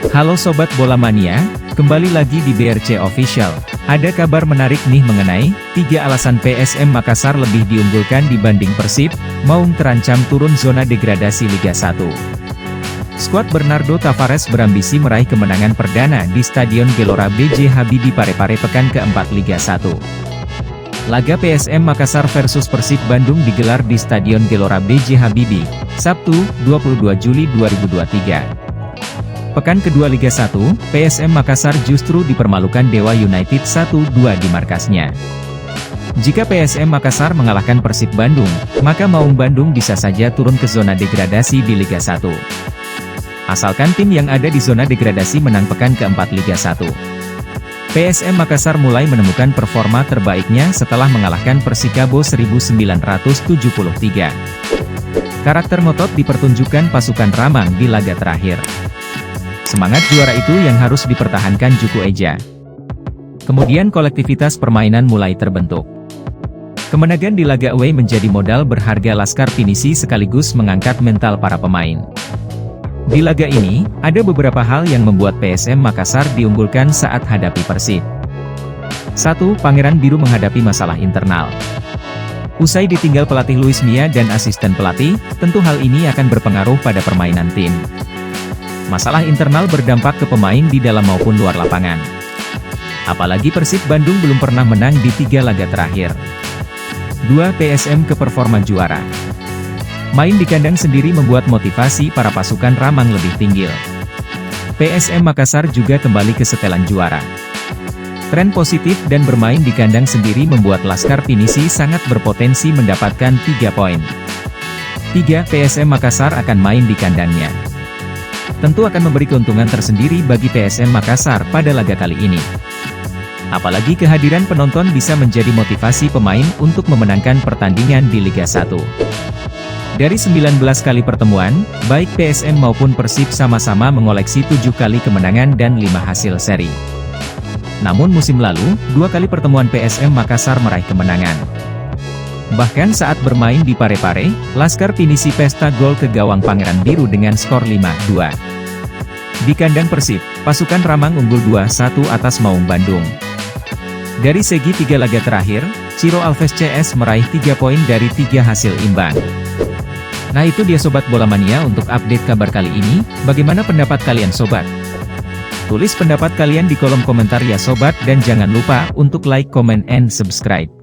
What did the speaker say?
Halo Sobat Bola Mania, kembali lagi di BRC Official. Ada kabar menarik nih mengenai 3 alasan PSM Makassar lebih diunggulkan dibanding Persib, Maung terancam turun zona degradasi Liga 1. Skuad Bernardo Tavares berambisi meraih kemenangan perdana di Stadion Gelora B.J. Habibie Parepare pekan keempat Liga 1. Laga PSM Makassar versus Persib Bandung digelar di Stadion Gelora B.J. Habibie, Sabtu, 22 Juli 2023. Pekan kedua Liga 1, PSM Makassar justru dipermalukan Dewa United 1-2 di markasnya. Jika PSM Makassar mengalahkan Persib Bandung, maka Maung Bandung bisa saja turun ke zona degradasi di Liga 1. Asalkan tim yang ada di zona degradasi menang pekan keempat Liga 1. PSM Makassar mulai menemukan performa terbaiknya setelah mengalahkan Persikabo 1973. Karakter ngotot dipertunjukkan pasukan Ramang di laga terakhir. Semangat juara itu yang harus dipertahankan Juku Eja. Kemudian kolektivitas permainan mulai terbentuk. Kemenangan di laga away menjadi modal berharga Laskar Pinisi sekaligus mengangkat mental para pemain. Di laga ini, ada beberapa hal yang membuat PSM Makassar diunggulkan saat hadapi Persib. 1. Pangeran Biru menghadapi masalah internal. Usai ditinggal pelatih Luis Mia dan asisten pelatih, tentu hal ini akan berpengaruh pada permainan tim. Masalah internal berdampak ke pemain di dalam maupun luar lapangan. Apalagi Persib Bandung belum pernah menang di 3 laga terakhir. 2. PSM ke performa juara. Main di kandang sendiri membuat motivasi para pasukan Ramang lebih tinggi. PSM Makassar juga kembali ke setelan juara. Tren positif dan bermain di kandang sendiri membuat Laskar Pinisi sangat berpotensi mendapatkan 3 poin. 3. PSM Makassar akan main di kandangnya. Tentu akan memberi keuntungan tersendiri bagi PSM Makassar pada laga kali ini. Apalagi kehadiran penonton bisa menjadi motivasi pemain untuk memenangkan pertandingan di Liga 1. Dari 19 kali pertemuan, baik PSM maupun Persib sama-sama mengoleksi 7 kali kemenangan dan 5 hasil seri. Namun musim lalu, 2 kali pertemuan PSM Makassar meraih kemenangan. Bahkan saat bermain di Parepare, Laskar Pinisi pesta gol ke gawang Pangeran Biru dengan skor 5-2. Di kandang Persib, pasukan Ramang unggul 2-1 atas Maung Bandung. Dari segi 3 laga terakhir, Ciro Alves CS meraih 3 poin dari 3 hasil imbang. Nah itu dia Sobat Bola Mania untuk update kabar kali ini, bagaimana pendapat kalian Sobat? Tulis pendapat kalian di kolom komentar ya Sobat dan jangan lupa untuk like, comment, and subscribe.